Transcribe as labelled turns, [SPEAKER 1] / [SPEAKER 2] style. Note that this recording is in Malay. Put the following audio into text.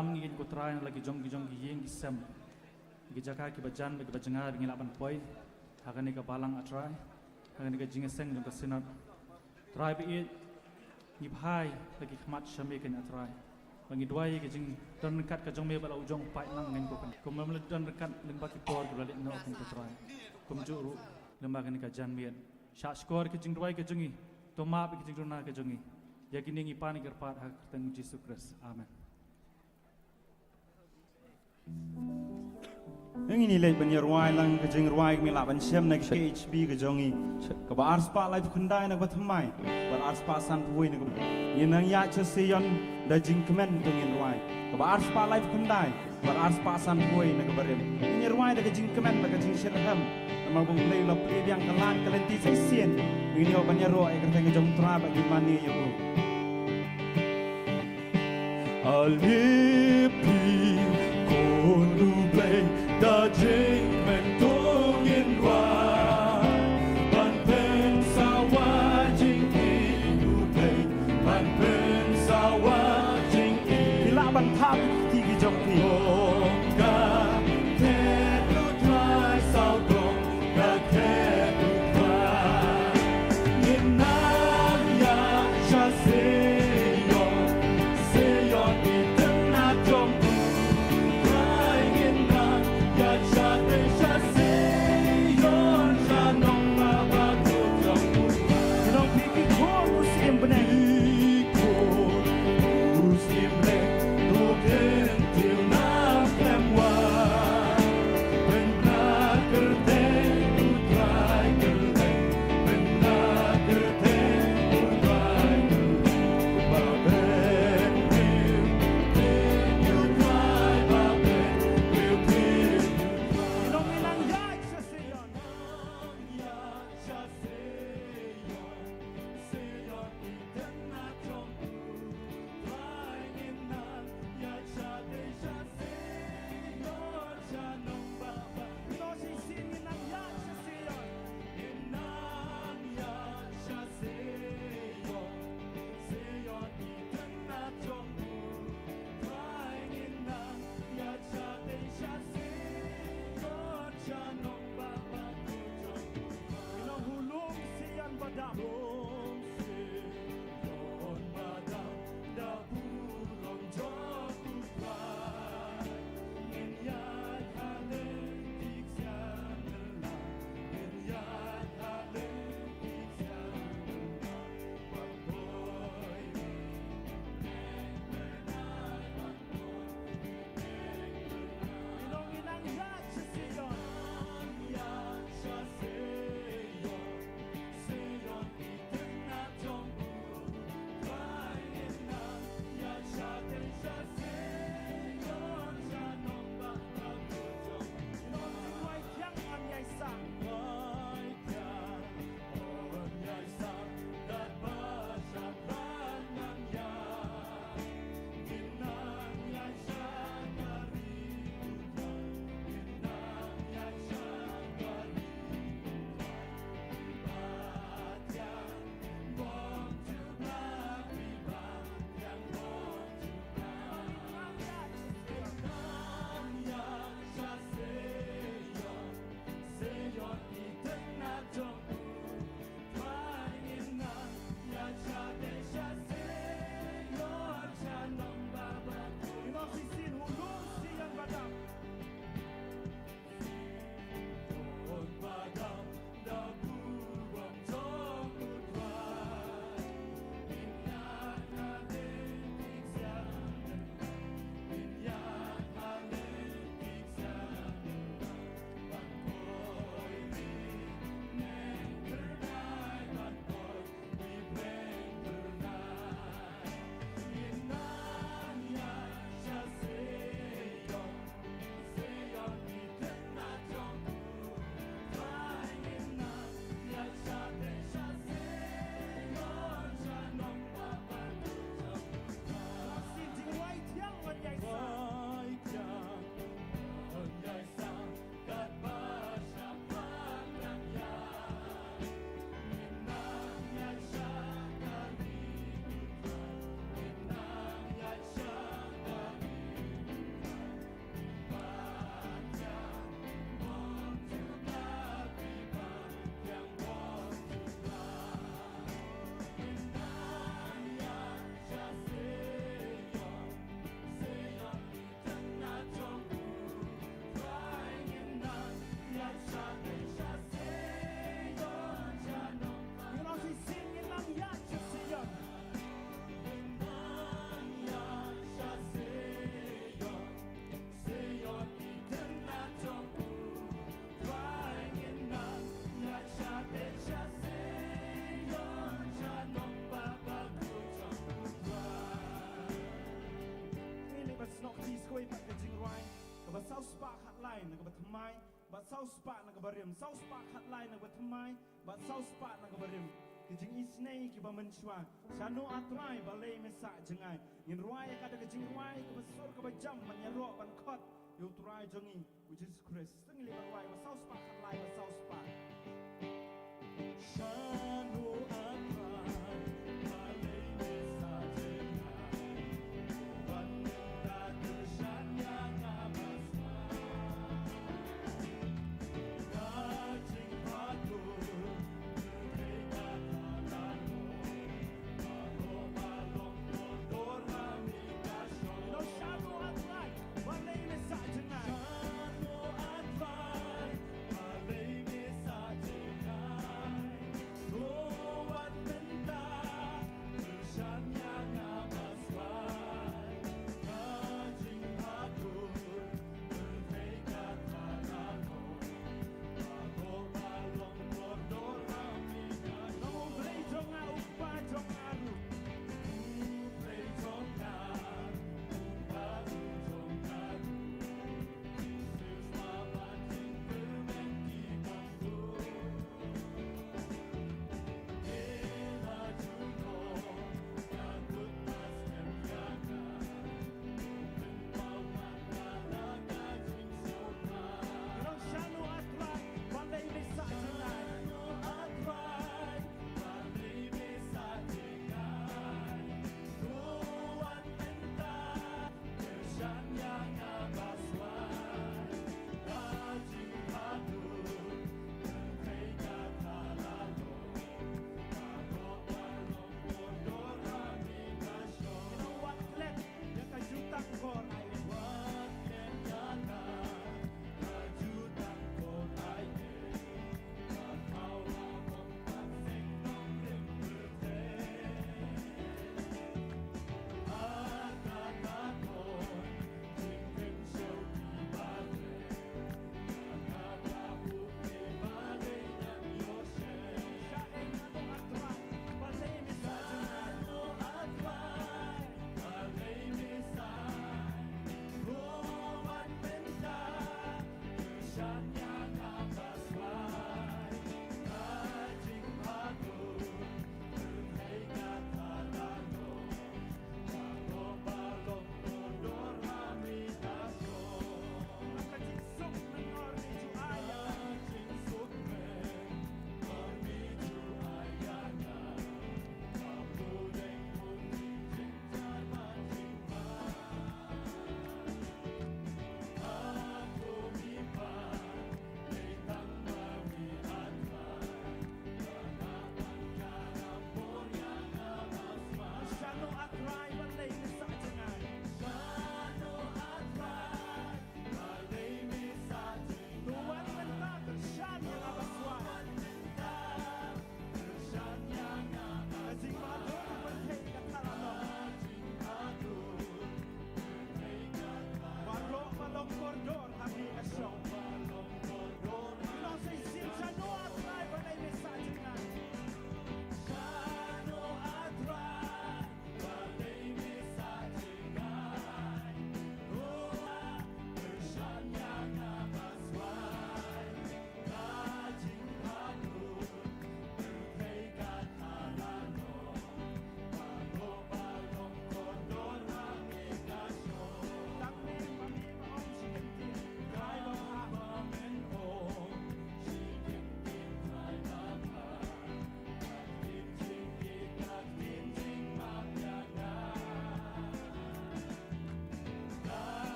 [SPEAKER 1] dalam ngin ko try na lagi jong giyeng gisam gijaka ki bajan be bajengar ngilapan poi hakan ni ka balang atrai hakan ni ka jingeseng jong ka sinat try be it ngiphai lagi khmat shame kan atrai bangi duai ke jing don kat ka jong me bala ujong pai nang ngin ko kan ko mem don kat leng baki por ko balik no kan try ko mjuru lemba kan ka jan mian sha skor ke jing duai ke jongi to ma be ke jing rona ke jongi yakini ngi pani gerpat hak teng Jesus Christ amen.
[SPEAKER 2] Yang ini leh penyerwai lang kejeng ruai mila pencem nak KHB kejongi. Keba arspa live kundai nak bertemai. Ber arspa san puai nak. Yang ya cesian dajing kemen tungin ruai. Keba arspa live kundai. Ber arspa san puai nak berin. Ini ruai nak kejeng kemen nak kejeng sirham. Nama bungklei lopli yang kelan kelenti sesien. Ini apa penyerwai kerja kejong tra bagi mani ya bu. Alipi konu blay dajing mentungin wai ban pen sawajing hidupai ban pen sawajing bila ban thap tigi jong pi ka te lu trai sao dong ka te lu trai yin na ya cha se Muslim black, no can till now, please koi pak ke jing ruai ke ba sau spa khat lai na ke ba thamai ba sau spa na ke ba rim sau spa khat lai na ke ba thamai ba sau spa na ke ba rim ke jing isnei ke ba menchwa sanu atrai ba le me sa jengai in ruai ka de ke jing ruai ke ba sur ke ba jam man ya ro ban khot yu trai jongi which is Christ sing le ba ruai ba sau spa khat lai ba sau spa sanu